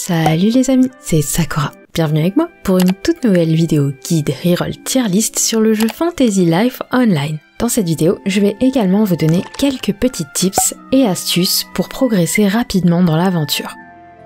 Salut les amis, c'est Sakura. Bienvenue avec moi pour une toute nouvelle vidéo guide reroll tier list sur le jeu Fantasy Life Online. Dans cette vidéo, je vais également vous donner quelques petits tips et astuces pour progresser rapidement dans l'aventure.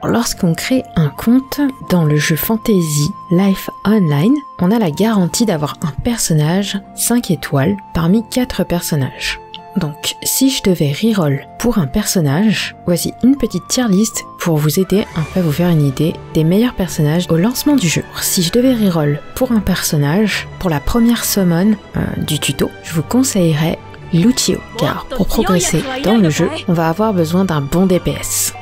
Lorsqu'on crée un compte dans le jeu Fantasy Life Online, on a la garantie d'avoir un personnage 5 étoiles parmi 4 personnages. Donc, si je devais reroll pour un personnage, voici une petite tier list pour vous aider un peu à vous faire une idée des meilleurs personnages au lancement du jeu. Si je devais reroll pour un personnage, pour la première summon du tuto, je vous conseillerais Lucio, car pour progresser dans le jeu, on va avoir besoin d'un bon DPS.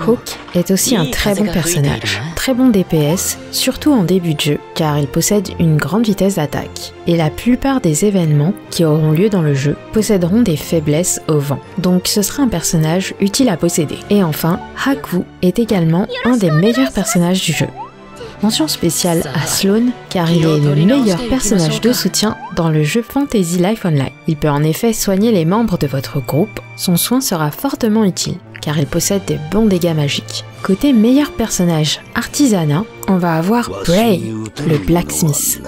Hawk est aussi un très bon personnage, très bon DPS, surtout en début de jeu, car il possède une grande vitesse d'attaque. Et la plupart des événements qui auront lieu dans le jeu posséderont des faiblesses au vent, donc ce sera un personnage utile à posséder. Et enfin, Haku est également un des meilleurs personnages du jeu. Mention spéciale à Sloan, car il est le meilleur personnage de soutien dans le jeu Fantasy Life Online. Il peut en effet soigner les membres de votre groupe, son soin sera fortement utile, car il possède des bons dégâts magiques. Côté meilleur personnage artisanat, on va avoir Bray, le blacksmith.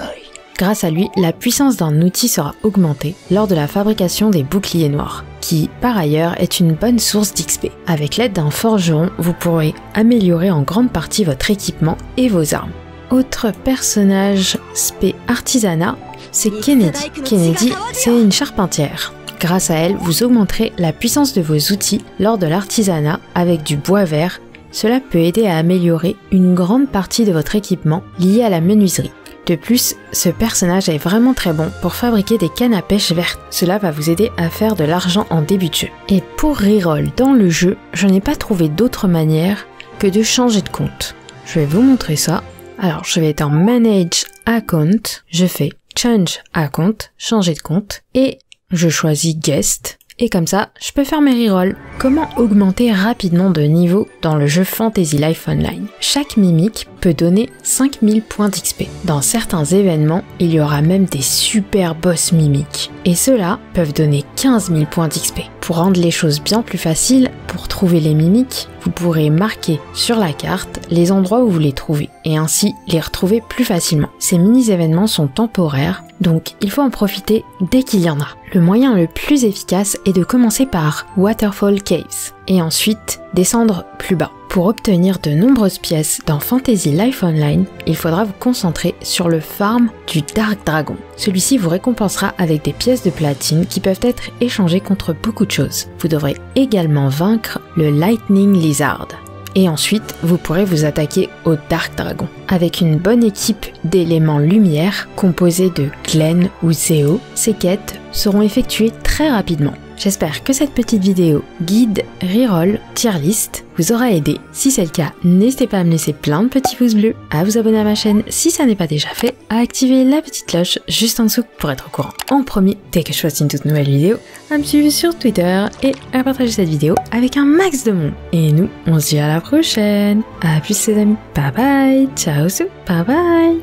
Grâce à lui, la puissance d'un outil sera augmentée lors de la fabrication des boucliers noirs, qui par ailleurs est une bonne source d'XP. Avec l'aide d'un forgeron, vous pourrez améliorer en grande partie votre équipement et vos armes. Autre personnage spé artisanat, c'est Kennedy. Kennedy, c'est une charpentière. Grâce à elle, vous augmenterez la puissance de vos outils lors de l'artisanat avec du bois vert. Cela peut aider à améliorer une grande partie de votre équipement lié à la menuiserie. De plus, ce personnage est vraiment très bon pour fabriquer des cannes à pêche vertes. Cela va vous aider à faire de l'argent en début de jeu. Et pour reroll dans le jeu, je n'ai pas trouvé d'autre manière que de changer de compte. Je vais vous montrer ça. Alors, je vais être en Manage Account, je fais Change Account, changer de compte, et je choisis Guest. Et comme ça, je peux faire mes rerolls. Comment augmenter rapidement de niveau dans le jeu Fantasy Life Online? Chaque mimique peut donner 5000 points d'XP. Dans certains événements, il y aura même des super boss mimiques. Et ceux-là peuvent donner 15 000 points d'XP. Pour rendre les choses bien plus faciles, pour trouver les mimiques, vous pourrez marquer sur la carte les endroits où vous les trouvez, et ainsi les retrouver plus facilement. Ces mini-événements sont temporaires, donc il faut en profiter dès qu'il y en a. Le moyen le plus efficace est de commencer par Waterfall Caves, et ensuite descendre plus bas. Pour obtenir de nombreuses pièces dans Fantasy Life Online, il faudra vous concentrer sur le farm du Dark Dragon. Celui-ci vous récompensera avec des pièces de platine qui peuvent être échangées contre beaucoup de choses. Vous devrez également vaincre le Lightning Lizard. Et ensuite, vous pourrez vous attaquer au Dark Dragon. Avec une bonne équipe d'éléments lumière, composée de Glenn ou Zeo, ces quêtes seront effectuées très rapidement. J'espère que cette petite vidéo guide reroll tier list vous aura aidé. Si c'est le cas, n'hésitez pas à me laisser plein de petits pouces bleus, à vous abonner à ma chaîne si ça n'est pas déjà fait, à activer la petite cloche juste en dessous pour être au courant en premier dès que je poste une toute nouvelle vidéo, à me suivre sur Twitter et à partager cette vidéo avec un max de monde. Et nous, on se dit à la prochaine. À plus les amis. Bye bye. Ciao, bye bye.